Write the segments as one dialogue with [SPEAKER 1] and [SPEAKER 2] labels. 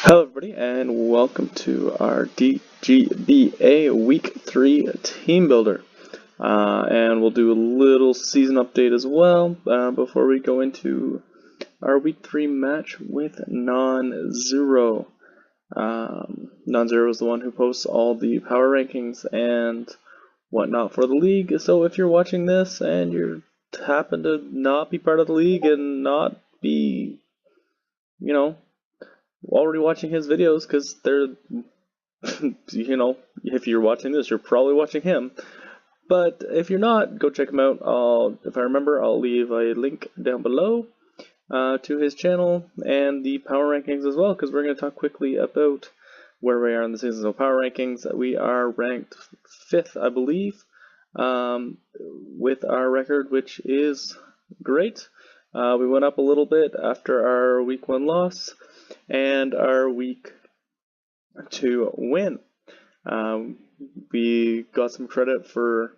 [SPEAKER 1] Hello everybody and welcome to our DGBA Week 3 Team Builder. And we'll do a little season update as well before we go into our Week 3 match with Non-Zero. Non-Zero is the one who posts all the power rankings and whatnot for the league, so if you're watching this and you happen to not be part of the league and not be, already watching his videos, because they're, if you're watching this, you're probably watching him. But if you're not, go check him out. If I remember, I'll leave a link down below to his channel and the power rankings as well, because we're going to talk quickly about where we are in the seasonal power rankings. We are ranked 5th, I believe, with our record, which is great. We went up a little bit after our Week 1 loss and our Week 2 win. We got some credit for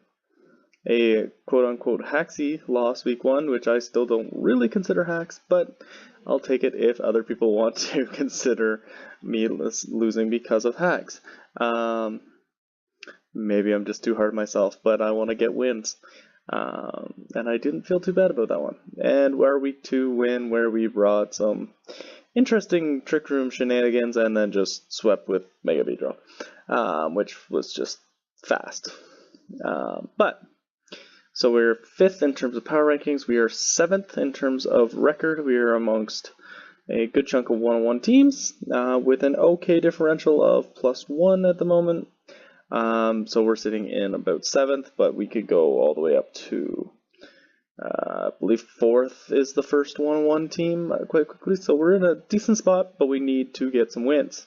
[SPEAKER 1] a quote-unquote hacksy loss Week 1, which I still don't really consider hacks, but I'll take it if other people want to consider me losing because of hacks. Maybe I'm just too hard on myself, but I want to get wins. And I didn't feel too bad about that one. And our Week 2 win, where we brought some interesting trick room shenanigans and then just swept with Mega Beedrill, which was just fast. So we're 5th in terms of power rankings. We are 7th in terms of record. We are amongst a good chunk of one-on-one teams with an okay differential of +1 at the moment. So we're sitting in about 7th, but we could go all the way up to I believe 4th is the first one-on-one team quite quickly. So we're in a decent spot, but we need to get some wins.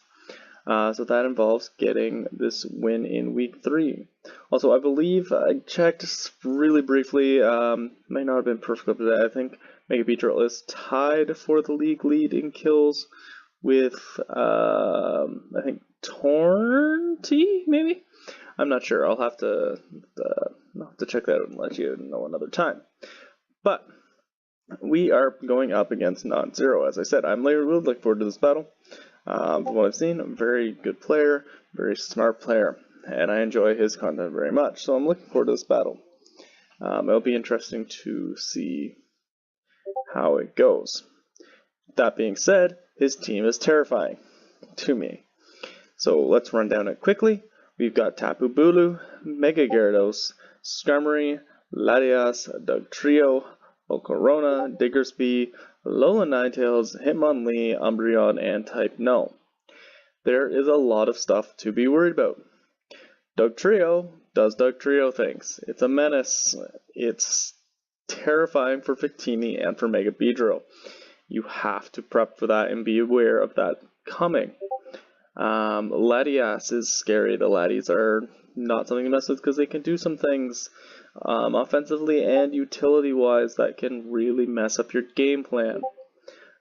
[SPEAKER 1] So that involves getting this win in Week 3. Also, I believe I checked really briefly, might not have been perfect up to that. I think Mega Beedrill is tied for the league lead in kills with, I think, Tornty, maybe? I'm not sure. I'll have to check that out and let you know another time. But we are going up against Non-Zero. As I said, I'm really looking forward to this battle. From what I've seen, a very good player, very smart player, and I enjoy his content very much. So I'm looking forward to this battle. It'll be interesting to see how it goes. That being said, his team is terrifying to me. So let's run down it quickly. We've got Tapu Bulu, Mega Gyarados, Skarmory, Latias, Dugtrio, Volcarona, Diggersby, Alolan Ninetales, Hitmonlee, Umbreon, and Type Null. There is a lot of stuff to be worried about. Dugtrio does Dugtrio things. It's a menace. It's terrifying for Victini and for Mega Beedrill. You have to prep for that and be aware of that coming. Latias is scary. The Latias are not something to mess with because they can do some things offensively and utility-wise that can really mess up your game plan.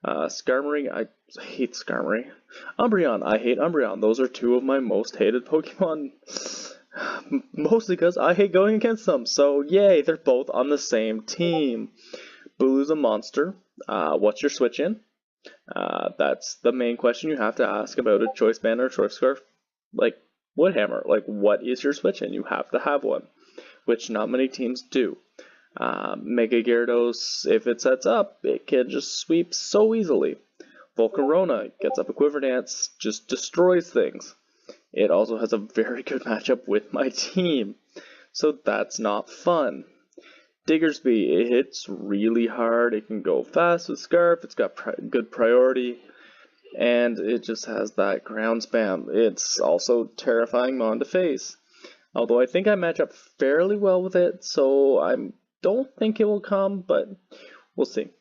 [SPEAKER 1] Skarmory, I hate Skarmory. Umbreon, I hate Umbreon. Those are two of my most hated Pokemon. Mostly because I hate going against them. So yay, they're both on the same team. Bulu's a monster. What's your switch in? That's the main question you have to ask about a Choice Band or Choice Scarf. Like Woodhammer, like what is your switch in? You have to have one, which not many teams do. Mega Gyarados, if it sets up, it can just sweep so easily. Volcarona gets up a Quiver Dance, just destroys things. It also has a very good matchup with my team, so that's not fun. Diggersby, it hits really hard, it can go fast with Scarf, it's got good priority, and it just has that ground spam. It's also terrifying Mon to face. Although I think I match up fairly well with it, so I don't think it will come, but we'll see.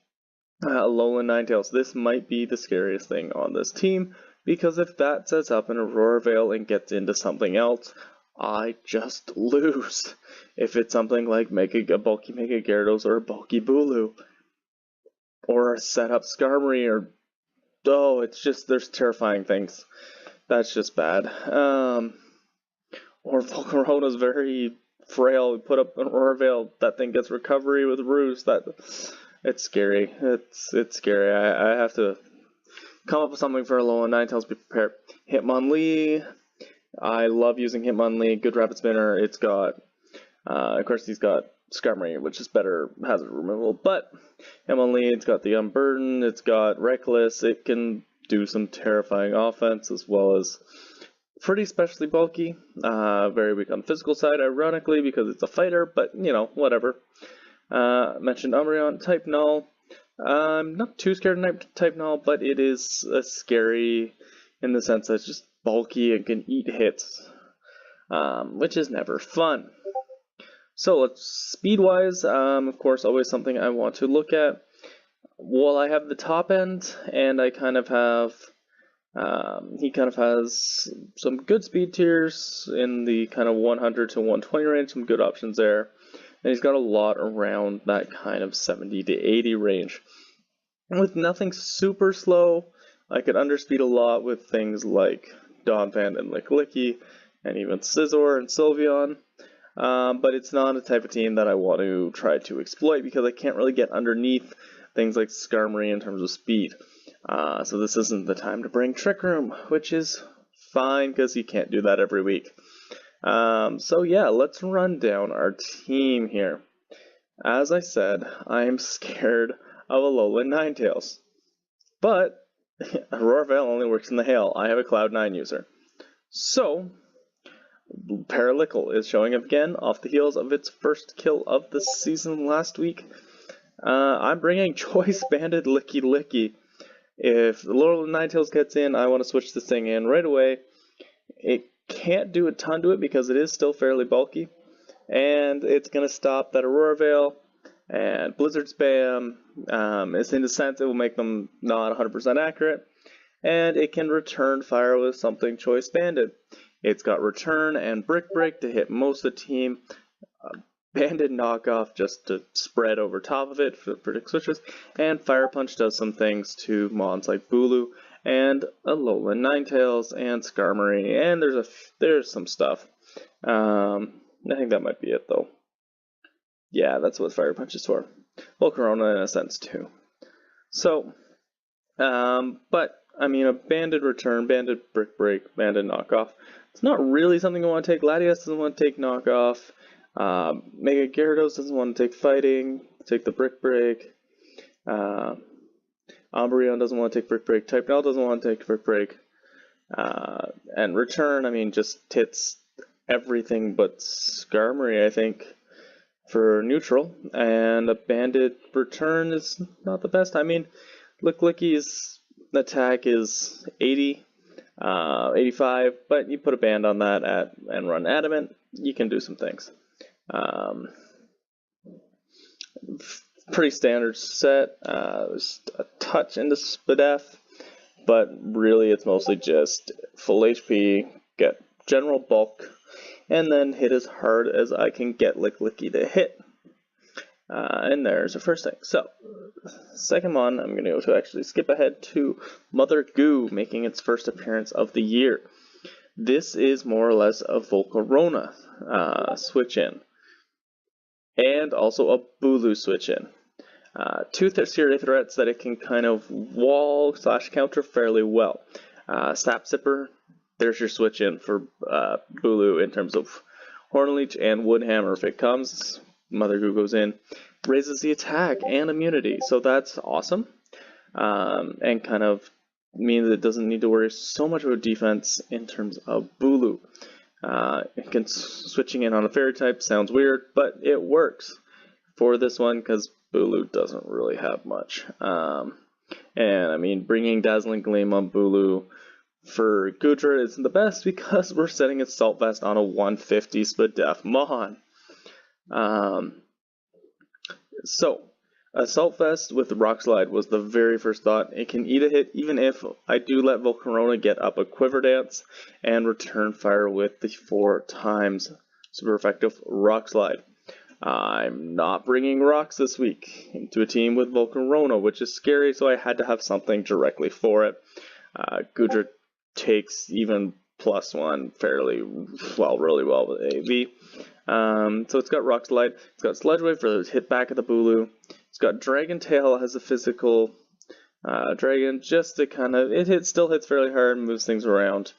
[SPEAKER 1] Alolan Ninetales, this might be the scariest thing on this team, because if that sets up an Aurora Veil and gets into something else, I just lose. If it's something like a bulky Mega Gyarados or a bulky Bulu, or a setup Skarmory, or it's just, there's terrifying things. That's just bad. Or Volcarona's very frail. We put up an Aurora Veil, that thing gets recovery with Roost. It's scary. It's scary. I have to come up with something for Alolan Ninetales, be prepared. Hitmonlee, I love using Hitmonlee, good rapid spinner. It's got, of course he's got Skarmory, which is better hazard removal, but Hitmonlee, it's got the Unburden, it's got Reckless, it can do some terrifying offense as well as pretty specially bulky, very weak on the physical side, ironically, because it's a fighter, but, you know, whatever. Mentioned Umbreon, type Null. I'm not too scared of type Null, but it is scary in the sense that it's just bulky and can eat hits, which is never fun. So let's speed-wise, of course, always something I want to look at. Well, I have the top end, and I kind of have he kind of has some good speed tiers in the kind of 100 to 120 range, some good options there. And he's got a lot around that kind of 70 to 80 range. And with nothing super slow, I could underspeed a lot with things like Donphan and Licklicky, and even Scizor and Sylveon. But it's not a type of team that I want to try to exploit because I can't really get underneath things like Skarmory in terms of speed. So this isn't the time to bring Trick Room, which is fine because you can't do that every week. So yeah, let's run down our team here. As I said, I'm scared of Alolan Ninetales. But Aurora Veil only works in the Hail. I have a Cloud 9 user. So, Paralickle is showing up again off the heels of its first kill of the season last week. I'm bringing Choice Banded Licky. If Alolan Ninetales gets in, I want to switch this thing in right away. It can't do a ton to it because it is still fairly bulky, and it's going to stop that Aurora Veil and Blizzard Spam. It's in the sense it will make them not 100% accurate, and it can return fire with something Choice Banded. It's got Return and Brick Break to hit most of the team, Banded Knockoff just to spread over top of it for predict switches, and Fire Punch does some things to mons like Bulu and Alolan Ninetales and Skarmory, and there's some stuff. I think that might be it though. Yeah, that's what Fire Punch is for. Volcarona in a sense too. So, but I mean, a Banded Return, Banded Brick Break, Banded Knockoff. It's not really something I want to take. Latias doesn't want to take Knockoff. Mega Gyarados doesn't want to take Fighting, take the Brick Break. Umbreon doesn't want to take Brick Break. Type Null doesn't want to take Brick Break. And Return, I mean, just hits everything but Skarmory, I think, for neutral. And a Banded Return is not the best. I mean, Licklicky's attack is 80, 85, but you put a band on that and run Adamant, you can do some things. Pretty standard set. There's a touch into Spadef, but really it's mostly just full HP, get general bulk, and then hit as hard as I can get Licklicky to hit. And there's the first thing. So, second one, I'm going to go to actually skip ahead to Mother Goo, making its first appearance of the year. This is more or less a Volcarona switch in, and also a Bulu switch in. Two serious threats that it can kind of wall / counter fairly well. Sap Zipper, there's your switch in for Bulu in terms of Horn Leech and Wood Hammer. If it comes, Mother Goo goes in, raises the attack and immunity, so that's awesome. And kind of means it doesn't need to worry so much about defense in terms of Bulu. Switching in on a fairy type sounds weird, but it works for this one because Bulu doesn't really have much. And I mean, bringing Dazzling Gleam on Bulu for Goodra isn't the best because we're setting its Salt Vest on a 150 Spadef Mon. So, Assault Vest with Rock Slide was the very first thought. It can eat a hit even if I do let Volcarona get up a Quiver Dance and return fire with the 4 times super effective Rock Slide. I'm not bringing rocks this week into a team with Volcarona, which is scary, so I had to have something directly for it. Goodra takes even +1 fairly well, really well with AV. So it's got Rock Slide, it's got Sludge Wave for the hit back of the Bulu, it's got Dragon Tail as a physical Dragon, just to kind of, still hits fairly hard, moves things around,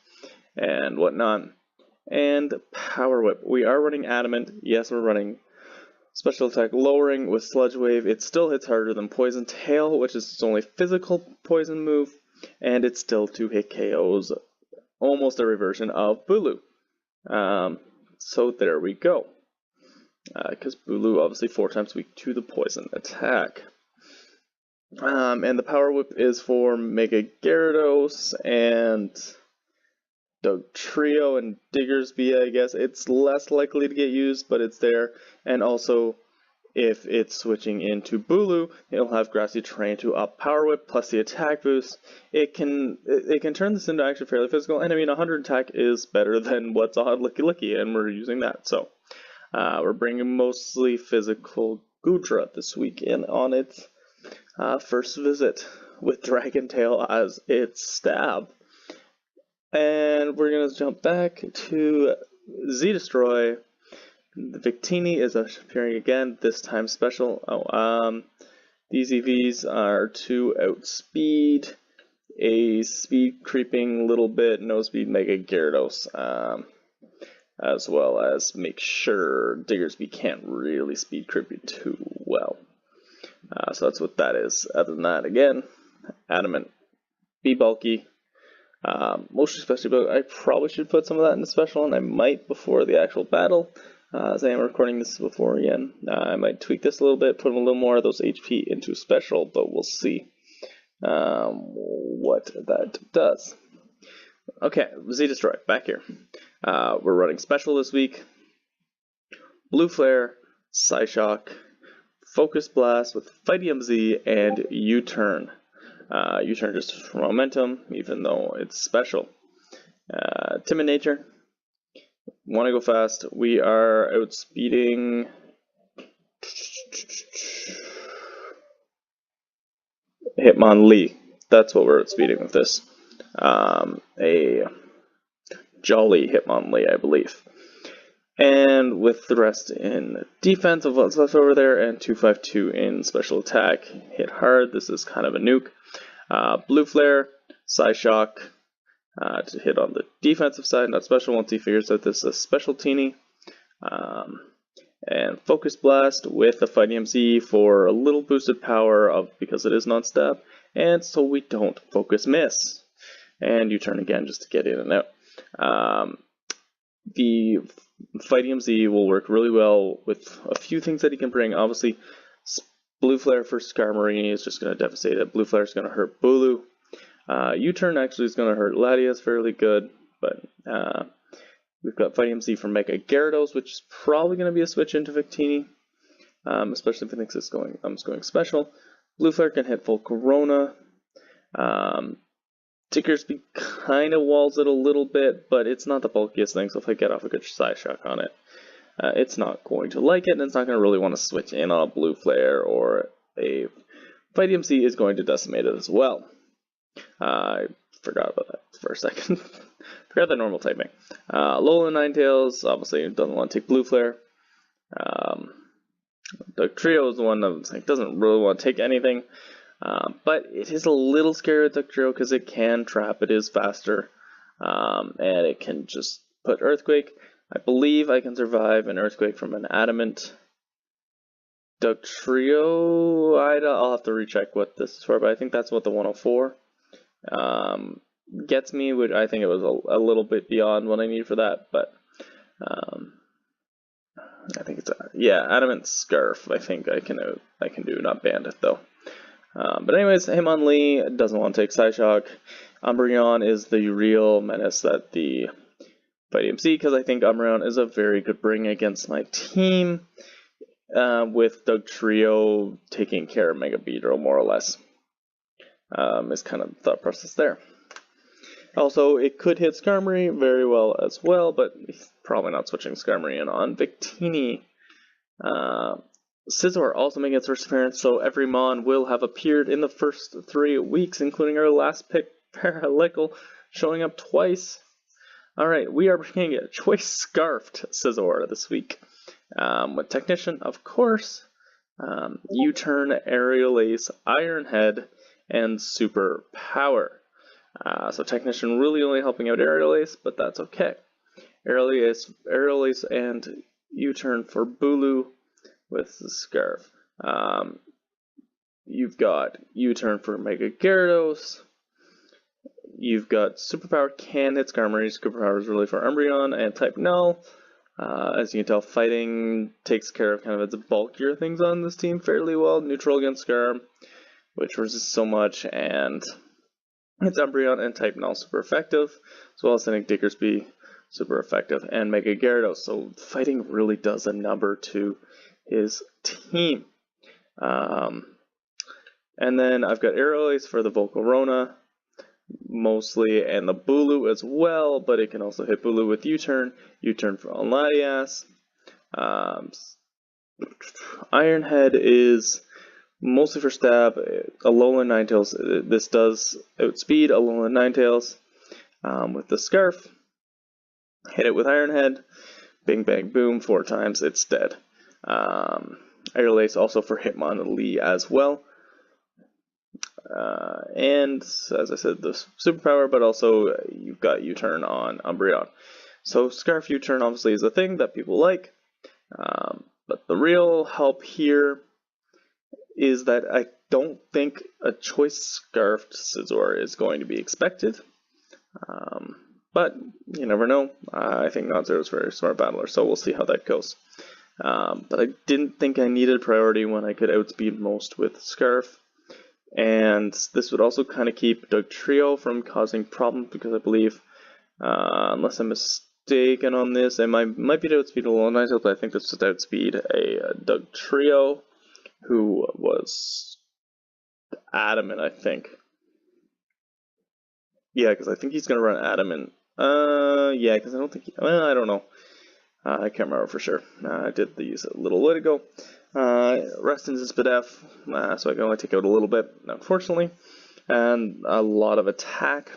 [SPEAKER 1] and whatnot. And Power Whip. We are running Adamant. Yes, we're running Special Attack Lowering with Sludge Wave. It still hits harder than Poison Tail, which is its only physical poison move, and it still 2-hit KOs almost every version of Bulu. So there we go. Because Bulu obviously 4 times weak to the poison attack. And the Power Whip is for Mega Gyarados and Dugtrio and Diggersby, I guess. It's less likely to get used, but it's there. And also, if it's switching into Bulu, it'll have Grassy Terrain to up Power Whip plus the attack boost. It can turn this into actually fairly physical, and I mean 100 attack is better than what's on Licky, and we're using that. So we're bringing mostly physical Goodra this weekend on its first visit with Dragon Tail as its stab. And we're going to jump back to Z-Destroy. The Victini is appearing again, this time special. These EVs are to outspeed a speed creeping little bit, no speed Mega Gyarados, as well as make sure Diggersby can't really speed creep you too well. So that's what that is. Other than that, again, Adamant, be bulky. Mostly special, but I probably should put some of that in the special, and I might before the actual battle. As I am recording this before again, I might tweak this a little bit, put a little more of those HP into special, but we'll see what that does. Okay, Z-Destroy, back here. We're running special this week. Blue Flare, Psyshock, Focus Blast with Fighting Z, and U-Turn. U-Turn just for momentum, even though it's special. Timid Nature. Want to go fast. We are outspeeding Hitmonlee. That's what we're outspeeding with this. A Jolly Hitmonlee, I believe. And with the rest in defense of what's left over there, and 252 in special attack. Hit hard. This is kind of a nuke. Blue Flare, Psyshock, to hit on the defensive side, not special once he figures out this is a special teeny. And Focus Blast with a Fighting Z for a little boosted power because it is non-stab, and so we don't Focus Miss. And U-Turn again just to get in and out. The Fighting Z will work really well with a few things that he can bring. Obviously, Blue Flare for Skarmory is just going to devastate it. Blue Flare is going to hurt Bulu. U-Turn actually is going to hurt Latias fairly good, but we've got Fighting Z for Mega Gyarados, which is probably going to be a switch into Victini, especially if it thinks it's going special. Blue Flare can hit full Corona. Diggersby kind of walls it a little bit, but it's not the bulkiest thing, so if I get off a good Psyshock on it, it's not going to like it, and it's not going to really want to switch in on a Blue Flare, or a Fighting Z is going to decimate it as well. I forgot about that for a second. Forgot the normal typing. Lola Ninetales obviously doesn't want to take Blue Flare. Dugtrio is the one that doesn't really want to take anything. But it is a little scary with Dugtrio because it can trap, it is faster, and it can just put Earthquake. I believe I can survive an Earthquake from an Adamant Dugtrio. I'll have to recheck what this is for, but I think that's what the 104 gets me, which I think it was a little bit beyond what I need for that, but I think it's Adamant Scarf. I think I can do, not Bandit though. But anyways, Hitmonlee doesn't want to take Psyshock. Umbreon is the real menace that the Fighting Z, because I think Umbreon is a very good bring against my team, with Dugtrio taking care of Mega Beedrill more or less. Is kind of the thought process there. Also, it could hit Skarmory very well as well, but he's probably not switching Skarmory in on Victini. Scizor also making its first appearance, so every Mon will have appeared in the first 3 weeks, including our last pick, Paralickle, showing up twice. Alright, we are bringing a Choice Scarfed Scizor this week. With Technician, of course, U-Turn, Aerial Ace, Iron Head, and super power. So Technician really only helping out Aerial Ace, but that's okay. Aerial Ace and U-turn for Bulu with the Scarf. You've got U-turn for Mega Gyarados. You've got Superpower can hit Skarmory. Superpower is really for Umbreon and Type Null. As you can tell, Fighting takes care of kind of its bulkier things on this team fairly well. Neutral against Scar, which resists so much, and it's Umbreon and Type Null super effective, as well as I think Diggersby super effective, and Mega Gyarados. So Fighting really does a number to his team. And then I've got Aerial Ace for the Volcarona, mostly, and the Bulu as well, but it can also hit Bulu with U-turn for Latias. Iron Head is mostly for stab. Alolan Ninetales, this does outspeed Alolan Ninetales with the Scarf. Hit it with Iron Head, bing bang boom 4 times, it's dead. Aerial Ace also for Hitmonlee as well. And as I said, the superpower, but also you've got U-turn on Umbreon. So Scarf U-turn obviously is a thing that people like, but the real help here is that I don't think a choice Scarfed Scizor is going to be expected. But you never know. I think Nonzero is a very smart battler, so we'll see how that goes. But I didn't think I needed priority when I could outspeed most with Scarf. And this would also kind of keep Dugtrio from causing problems, because I believe, unless I'm mistaken on this, it might be to outspeed a Alolan Ninetales, but I think this would outspeed a Dugtrio, who was adamant, I think. Yeah, because I think he's going to run adamant. Yeah, because I don't think I don't know. I can't remember for sure. I did these a little bit ago. Reston's is Spadef, so I can only take out a little bit, unfortunately. And a lot of attack,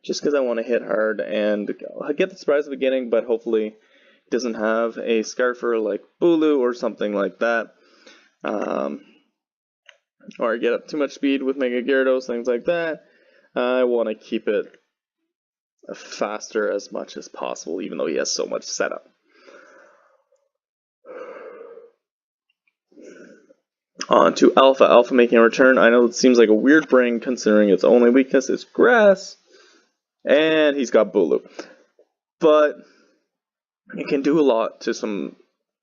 [SPEAKER 1] just because I want to hit hard and get the surprise at the beginning, but hopefully it doesn't have a Scarfer like Bulu or something like that. Or get up too much speed with Mega Gyarados, things like that. I want to keep it faster as much as possible, even though he has so much setup. On to Alpha. Alpha making a return. I know it seems like a weird bring considering its only weakness is grass, and he's got Bulu. But it can do a lot to some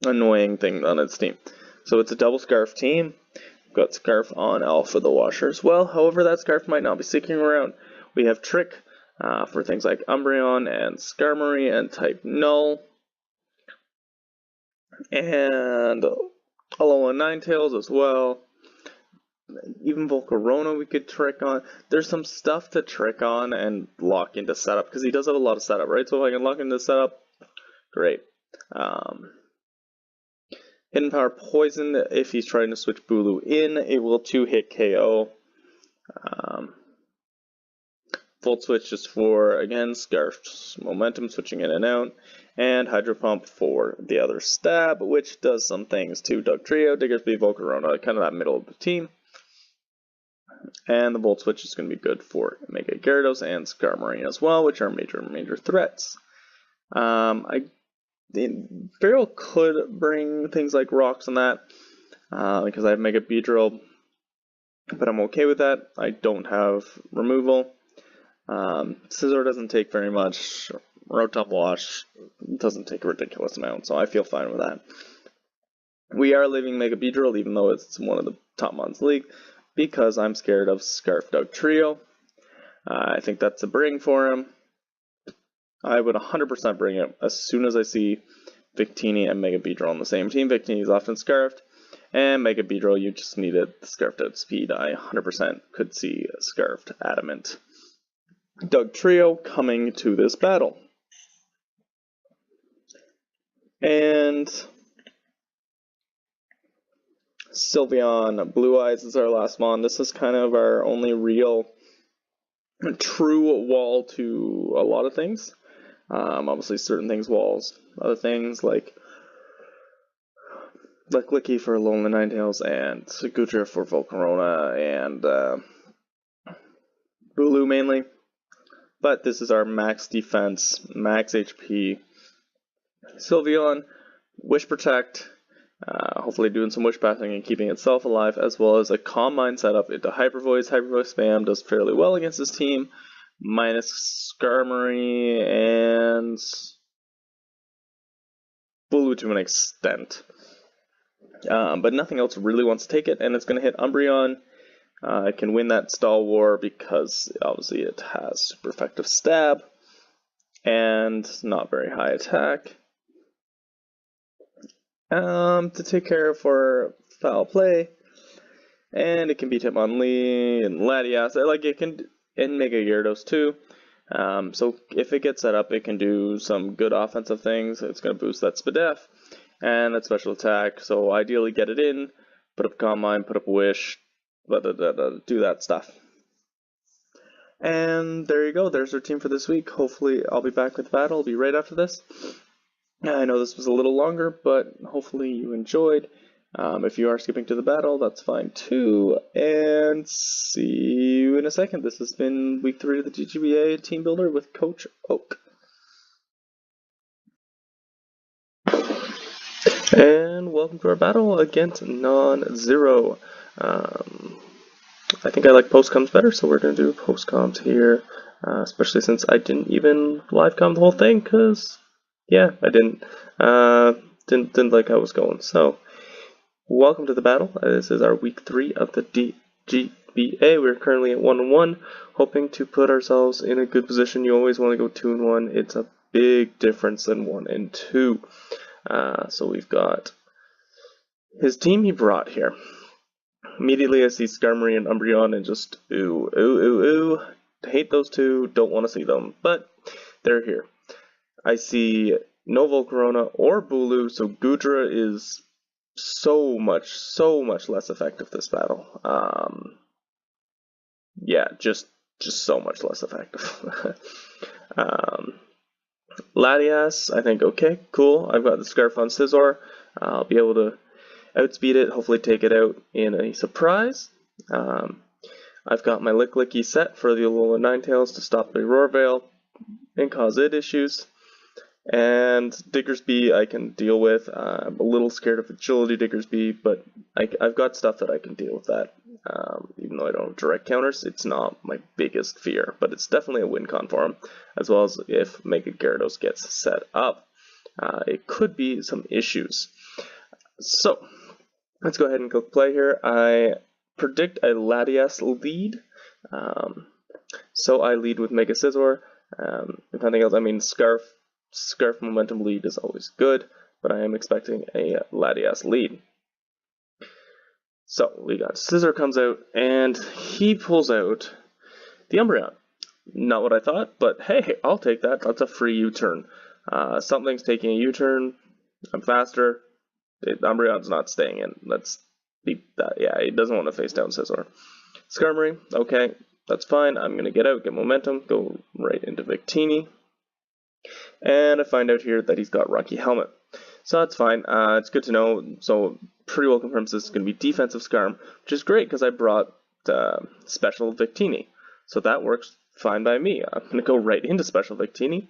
[SPEAKER 1] annoying thing on its team. So it's a double Scarf team. We've got Scarf on Alpha the Washer as well. However, that Scarf might not be sticking around. We have Trick for things like Umbreon and Skarmory and Type Null. And Alolan Ninetales as well. Even Volcarona we could trick on. There's some stuff to trick on and lock into setup, because he does have a lot of setup, right? So if I can lock into setup, great. Hidden Power Poison, if he's trying to switch Bulu in, it will 2-hit KO. Volt Switch just for, again, Scarf's momentum, switching in and out. And Hydro Pump for the other stab, which does some things to Dugtrio, Diggersby, Volcarona, kind of that middle of the team. And the Volt Switch is going to be good for Mega Gyarados and Skarmory as well, which are major threats. Feral could bring things like rocks and that, because I have Mega Beedrill, but I'm okay with that. I don't have removal. Scizor doesn't take very much. Rotom Wash doesn't take a ridiculous amount, so I feel fine with that. We are leaving Mega Beedrill, even though it's one of the top mons in the league, because I'm scared of Scarf Dugtrio. I think that's a bring for him. I would 100% bring it as soon as I see Victini and Mega Beedrill on the same team. Victini is often Scarfed, and Mega Beedrill, you just needed the Scarfed outspeed. I 100% could see a Scarfed Adamant Dugtrio coming to this battle. And Sylveon Blue Eyes is our last mon. This is kind of our only real true wall to a lot of things. Obviously certain things walls. Other things like Licky for Alolan Ninetales, and Gudra for Volcarona, and Bulu mainly. But this is our max defense, max HP. Sylveon, Wish Protect, hopefully doing some Wish Pathing and keeping itself alive, as well as a Calm Mind setup into Hyper Voice. Hyper Voice spam does fairly well against this team, minus Skarmory and Bulu to an extent. But nothing else really wants to take it, and it's going to hit Umbreon. It can win that Stall War because obviously it has super effective stab and not very high attack. To take care of for Foul Play, and it can beat Hitmonlee and Latias. Like it can, and Mega Gyarados too. So if it gets set up, it can do some good offensive things. It's going to boost that Spadef and that special attack. So ideally, get it in, put up Calm Mind, put up Wish. Do that stuff. And there you go, there's our team for this week. Hopefully I'll be back with the battle. I'll be right after this. I know this was a little longer, but hopefully you enjoyed. If you are skipping to the battle, that's fine too. And see you in a second. This has been week 3 of the DGBA Team Builder with Coach Oak. And welcome to our battle against Non-Zero. I think I like post-coms better, so we're going to do post-coms here, especially since I didn't even live-com the whole thing, because, yeah, I didn't like how it was going. So, welcome to the battle. This is our week 3 of the DGBA. We're currently at 1-1, hoping to put ourselves in a good position. You always want to go 2-1. It's a big difference than 1-2. So we've got his team he brought here. Immediately I see Skarmory and Umbreon and just ooh. Hate those two, don't want to see them, but they're here. I see no Volcarona or Bulu, so Gudra is so much less effective this battle. Yeah, just so much less effective. Latias, I think, okay, cool. I've got the Scarf on Scizor. I'll be able to outspeed it, hopefully take it out in a surprise. I've got my Licky set for the Alolan Ninetales to stop the Roar Veil and cause it issues. And Diggersby I can deal with. I'm a little scared of Agility Diggersby, but I've got stuff that I can deal with that. Even though I don't have direct counters, it's not my biggest fear, but it's definitely a win con for him, as well as if Mega Gyarados gets set up. It could be some issues. So, let's go ahead and click play here. I predict a Latias lead. So I lead with Mega Scizor. If nothing else, I mean Scarf momentum lead is always good, but I am expecting a Latias lead. So we got Scizor comes out, and he pulls out the Umbreon. Not what I thought, but hey, I'll take that. That's a free U-turn. Something's taking a U-turn. I'm faster. Umbreon's not staying in. Let's beat that. Yeah, he doesn't want to face down Scizor. Skarmory, okay, that's fine. I'm going to get out, get momentum, go right into Victini. And I find out here that he's got Rocky Helmet. So that's fine. It's good to know. So pretty well confirms this is going to be defensive Skarm, which is great because I brought Special Victini. So that works fine by me. I'm going to go right into Special Victini.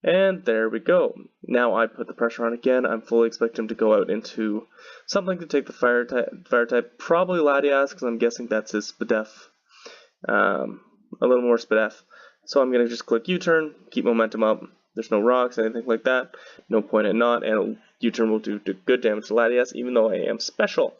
[SPEAKER 1] And there we go. Now I put the pressure on again. I'm fully expecting him to go out into something to take the fire type. Probably Latias, because I'm guessing that's his Spadef. A little more Spadef. So I'm going to just click U-turn, keep momentum up. There's no rocks, anything like that. No point in not, and U-turn will do good damage to Latias, even though I am special.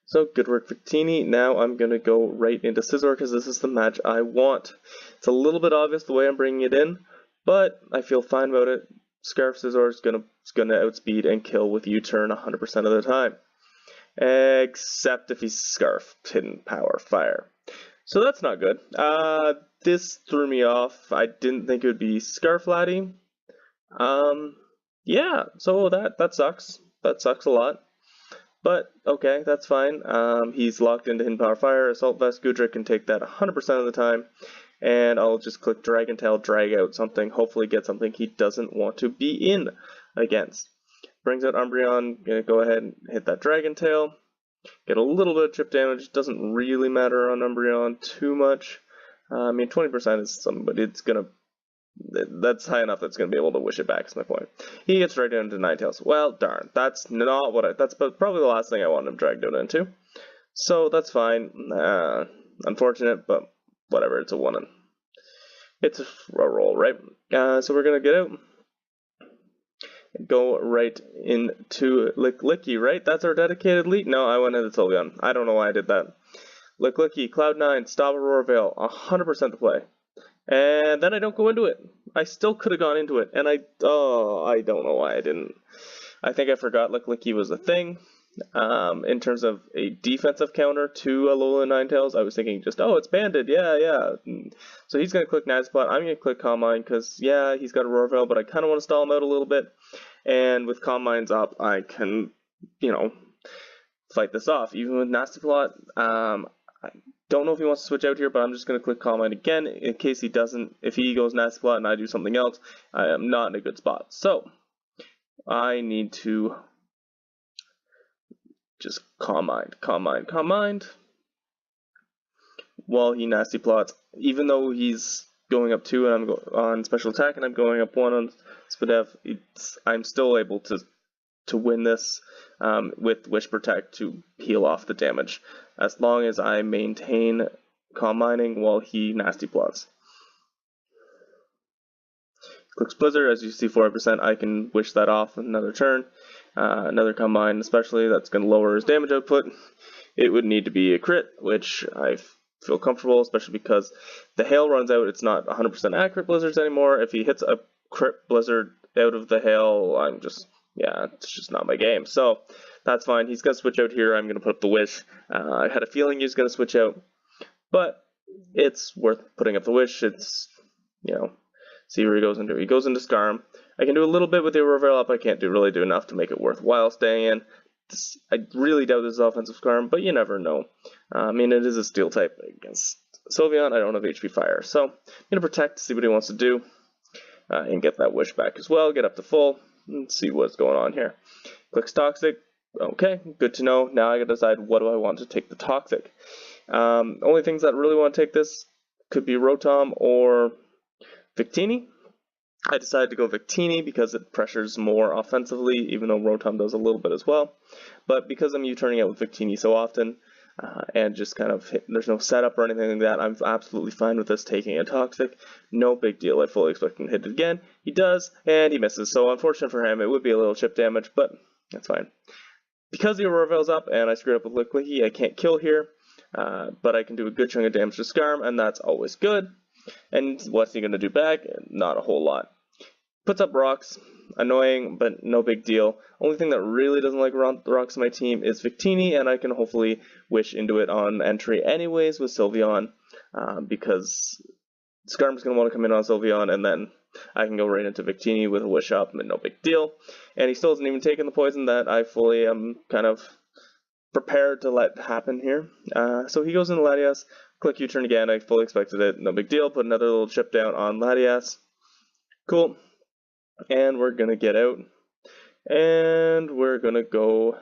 [SPEAKER 1] So good work, Victini. Now I'm going to go right into Scizor, because this is the match I want. It's a little bit obvious the way I'm bringing it in, but I feel fine about it. Scarf Scizor is going to outspeed and kill with U-turn 100% of the time. Except if he's Scarf, Hidden Power, Fire. So that's not good. This threw me off. I didn't think it would be Scarf Laddie. Yeah, so that sucks. That sucks a lot. But, okay, that's fine. He's locked into Hidden Power Fire. Assault Vest Gudra can take that 100% of the time. And I'll just click Dragon Tail, drag out something, hopefully get something he doesn't want to be in against. brings out Umbreon, gonna go ahead and hit that Dragon Tail. Get a little bit of chip damage, doesn't really matter on Umbreon too much. I mean, 20% is something, but that's high enough that's going to be able to wish it back, is my point. He gets dragged into Ninetales. Well, darn, that's not what that's probably the last thing I wanted him dragged out into. So that's fine. Unfortunate, but whatever, it's a one. It's a roll, right? So we're going to get out. Go right into Licky, right? That's our dedicated lead? No, I went into Sylveon. I don't know why I did that. Licky, Cloud9, Stop Aurora Veil, 100% to play. And then I don't go into it. I still could have gone into it, and I don't know why I didn't. I think I forgot Licky was a thing. In terms of a defensive counter to Alola Ninetales, I was thinking just, oh, it's banded, yeah. So he's going to click Nuzlocke. I'm going to click Calm Mind because, yeah, he's got Aurora Veil, but I kind of want to stall him out a little bit. And with Calm Minds up, I can, fight this off. Even with Nasty Plot, I don't know if he wants to switch out here, but I'm just going to click Calm Mind again in case he doesn't. If he goes Nasty Plot and I do something else, I am not in a good spot. So I need to just Calm Mind. While he Nasty Plots, even though he's going up 2 and I'm on special attack and I'm going up 1 on Spadef, I'm still able to win this with Wish Protect to heal off the damage, as long as I maintain Calm Minding while he Nasty Plots. Clicks Blizzard, as you see 4%, I can wish that off another turn. Another Calm Mind, especially, that's going to lower his damage output. It would need to be a crit, which I feel comfortable, especially because the hail runs out. It's not 100% accurate blizzards anymore. If he hits a crit blizzard out of the hail, it's just not my game. So that's fine. He's going to switch out here. I'm going to put up the wish. I had a feeling he was going to switch out, but it's worth putting up the wish. It's, see where he goes into. He goes into Scarm. I can do a little bit with the Aurora Veil up. I can't really do enough to make it worthwhile staying in. I really doubt this is offensive Scarm, but you never know. It is a Steel type against Sylveon. I don't have HP Fire, so I'm going to Protect to see what he wants to do and get that wish back as well. Get up to full and see what's going on here. Clicks Toxic. Okay, good to know. Now I got to decide what do I want to take the Toxic. Only things that really want to take this could be Rotom or Victini. I decided to go Victini because it pressures more offensively, even though Rotom does a little bit as well. But because I'm U-turning out with Victini so often, and just kind of there's no setup or anything like that, I'm absolutely fine with this taking a Toxic. No big deal. I fully expect him to hit it again. He does, and he misses. So unfortunate for him, it would be a little chip damage, but that's fine. Because the Aurora Veil's up and I screwed up with Licky, I can't kill here, but I can do a good chunk of damage to Scarm, and that's always good. And what's he going to do back? Not a whole lot. Puts up rocks, annoying, but no big deal. Only thing that really doesn't like the rocks on my team is Victini, and I can hopefully wish into it on entry anyways with Sylveon, because Scarm's going to want to come in on Sylveon, and then I can go right into Victini with a wish up, and no big deal. And he still hasn't even taken the poison that I fully am kind of prepared to let happen here. So he goes into Latias, click U-turn again, I fully expected it, no big deal. Put another little chip down on Latias. Cool. And we're going to get out, and we're going to go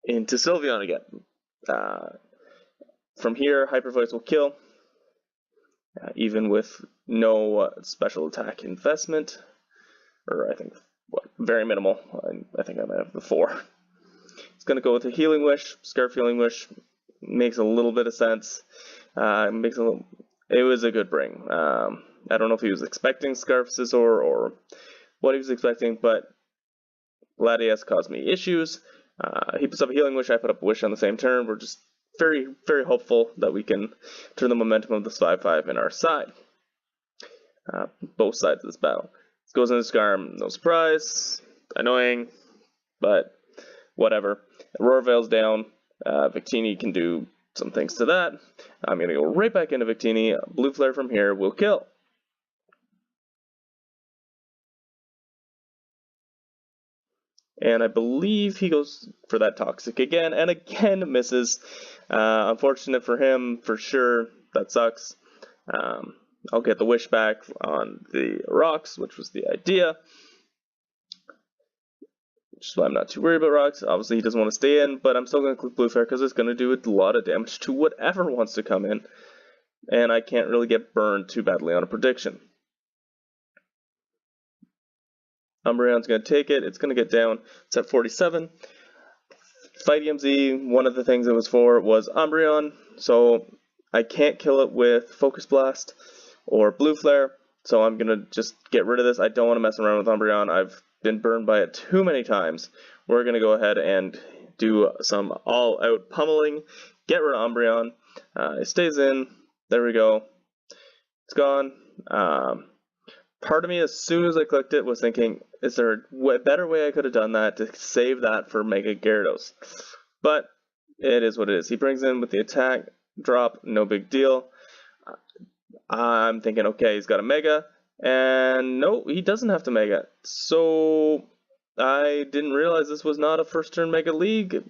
[SPEAKER 1] into Sylveon again. From here, Hyper Voice will kill, even with no special attack investment, or I think, very minimal. I think I might have the 4. It's going to go with a Healing Wish. Scarf Healing Wish makes a little bit of sense. It was a good bring. I don't know if he was expecting Scarf Scizor or what he was expecting, but Latias caused me issues. He puts up a Healing Wish, I put up a Wish on the same turn. We're just very, very hopeful that we can turn the momentum of this 5-5 in our side. Both sides of this battle. This goes into Scarm, no surprise. Annoying, but whatever. Aurora Veil's down. Victini can do some things to that. I'm going to go right back into Victini. Blue Flare from here will kill. And I believe he goes for that Toxic again, and again misses. Unfortunate for him, for sure. That sucks. I'll get the wish back on the rocks, which was the idea. which is why I'm not too worried about rocks. Obviously, he doesn't want to stay in, but I'm still going to click blue flare because it's going to do a lot of damage to whatever wants to come in, and I can't really get burned too badly on a prediction. Umbreon's going to take it. It's going to get down. It's at 47. Fight EMZ, one of the things it was for was Umbreon, so I can't kill it with Focus Blast or Blue Flare, so I'm going to just get rid of this. I don't want to mess around with Umbreon. I've been burned by it too many times. We're going to go ahead and do some all-out pummeling, get rid of Umbreon. It stays in. There we go. It's gone. Part of me, as soon as I clicked it, was thinking, is there a better way I could have done that to save that for Mega Gyarados? But it is what it is. He brings in with the attack, drop, no big deal. I'm thinking, okay, he's got a Mega, and no, he doesn't have to Mega. So I didn't realize this was not a first turn Mega League.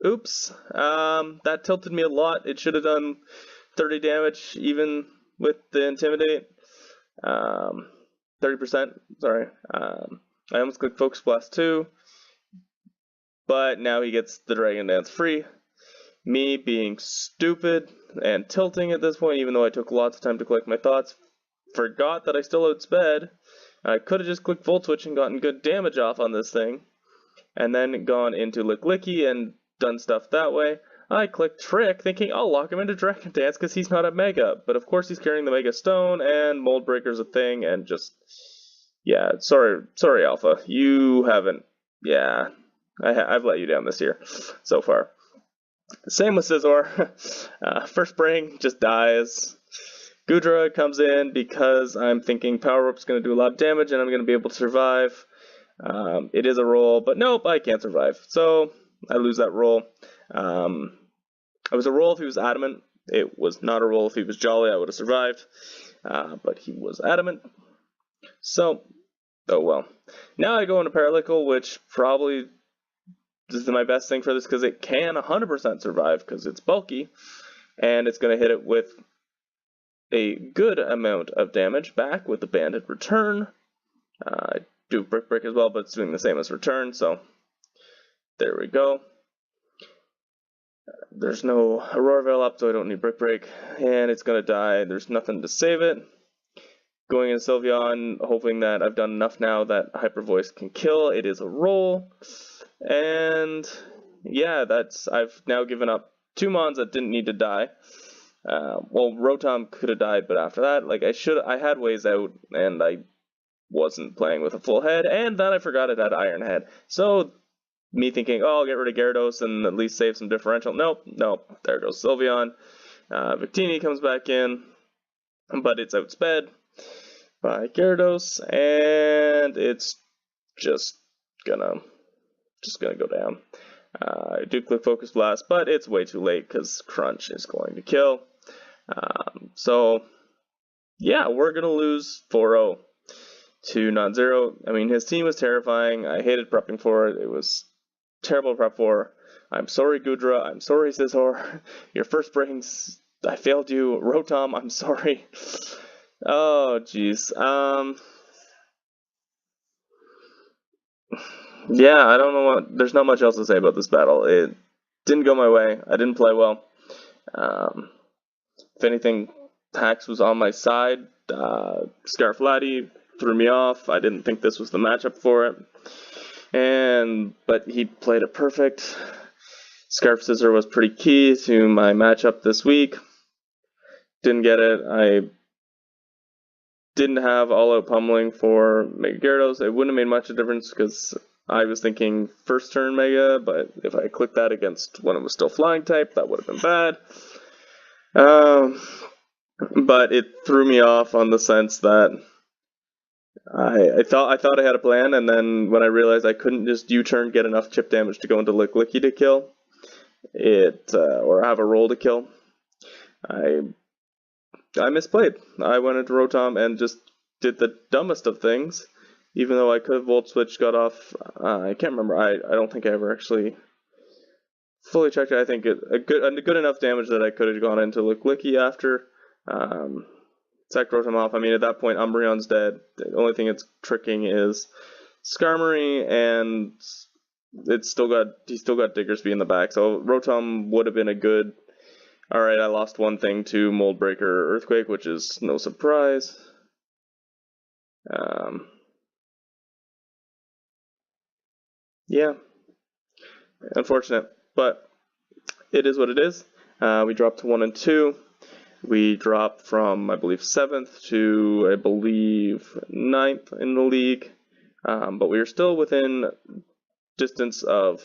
[SPEAKER 1] Oops. That tilted me a lot. It should have done 30 damage, even with the Intimidate. 30%, sorry. I almost clicked Focus Blast too, but now he gets the Dragon Dance free. Me being stupid and tilting at this point, even though I took lots of time to collect my thoughts, forgot that I still outsped. I could have just clicked Volt Switch and gotten good damage off on this thing, and then gone into Lick Licky and done stuff that way. I clicked Trick, thinking I'll lock him into Dragon Dance because he's not a Mega. But of course he's carrying the Mega Stone, and Mold Breaker's a thing, and just... yeah, sorry Alpha. You haven't... yeah, I've let you down this year so far. Same with Scizor. First Spring just dies. Goodra comes in because I'm thinking Power Whip's going to do a lot of damage, and I'm going to be able to survive. It is a roll, but nope, I can't survive. So I lose that roll. It was a roll if he was adamant. It was not a roll if he was jolly. I would have survived. But he was adamant. So, oh well. Now I go into Paralickle, which probably is my best thing for this because it can 100% survive because it's bulky. And it's going to hit it with a good amount of damage back with the Banded Return. I do Brick Break as well, but it's doing the same as Return. So, there we go. There's no Aurora Veil up, so I don't need Brick Break, and it's going to die. There's nothing to save it. Going into Sylveon, hoping that I've done enough now that Hyper Voice can kill. It is a roll, and yeah, I've now given up 2 Mons that didn't need to die. Well, Rotom could have died, but after that, like I had ways out, and I wasn't playing with a full head, and then I forgot it had Iron Head. So me thinking, oh, I'll get rid of Gyarados and at least save some differential. Nope. There goes Sylveon. Victini comes back in, but it's outsped by Gyarados, and it's just gonna go down. I do click Focus Blast, but it's way too late because Crunch is going to kill. So yeah, we're gonna lose 4-0 to non-zero. I mean, his team was terrifying. I hated prepping for it. It was terrible prep for. I'm sorry, Goodra. I'm sorry, Scizor. Your first brings, I failed you. Rotom, I'm sorry. Oh, jeez. Yeah, I don't know what. There's not much else to say about this battle. It didn't go my way. I didn't play well. If anything, Pax was on my side. Scarflatti threw me off. I didn't think this was the matchup for it. But he played it perfect. Scarf Scissor was pretty key to my matchup this week. Didn't get it. I didn't have all-out pummeling for Mega Gyarados. It wouldn't have made much of a difference because I was thinking first turn Mega, but if I clicked that against when it was still Flying type, that would have been bad. But it threw me off on the sense that I thought I had a plan, and then when I realized I couldn't just U-turn, get enough chip damage to go into Lick Licky to kill it, or have a roll to kill, I misplayed. I went into Rotom and just did the dumbest of things, even though I could have Volt Switch, got off. I can't remember. I don't think I ever actually fully checked it. I think a good enough damage that I could have gone into Lick Licky after. Sacked Rotom off. I mean, at that point, Umbreon's dead. The only thing it's tricking is Skarmory, and He still got Diggersby in the back, so Rotom would have been a good. All right, I lost one thing to Mold Breaker Earthquake, which is no surprise. Yeah, unfortunate, but it is what it is. We dropped to 1 and 2. We dropped from, I believe, 7th to, I believe, 9th in the league. But we are still within distance of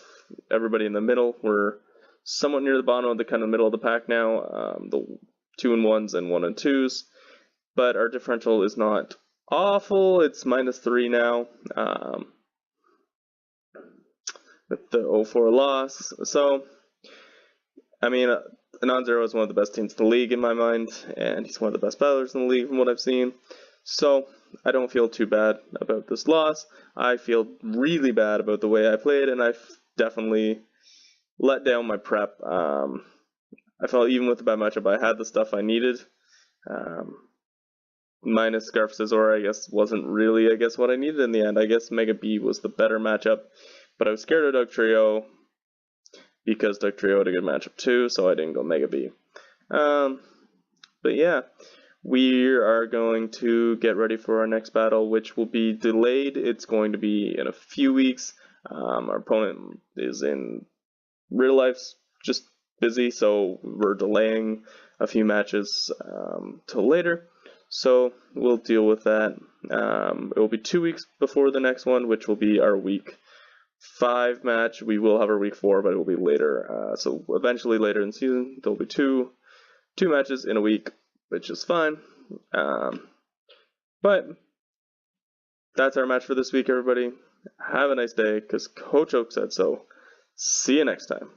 [SPEAKER 1] everybody in the middle. We're somewhat near the bottom of the kind of middle of the pack now, the 2 and 1s and 1 and 2s. But our differential is not awful. It's -3 now with the 0-4 loss. So, I mean, Non-Zero is one of the best teams in the league in my mind, and he's one of the best battlers in the league from what I've seen. So, I don't feel too bad about this loss. I feel really bad about the way I played, and I've definitely let down my prep. I felt even with the bad matchup, I had the stuff I needed. Minus Scarf Scizor, I guess, wasn't really, what I needed in the end. I guess Mega B was the better matchup, but I was scared of Dugtrio because Dugtrio had a good matchup too, so I didn't go Mega B. But yeah, we are going to get ready for our next battle, which will be delayed. It's going to be in a few weeks. Our opponent is in real life's just busy, so we're delaying a few matches till later. So we'll deal with that. It will be 2 weeks before the next one, which will be our week 5 match. We will have our week 4, but it will be later. So eventually later in the season, there will be two matches in a week, which is fine. But that's our match for this week, everybody. Have a nice day, because Coach Oak said so. See you next time.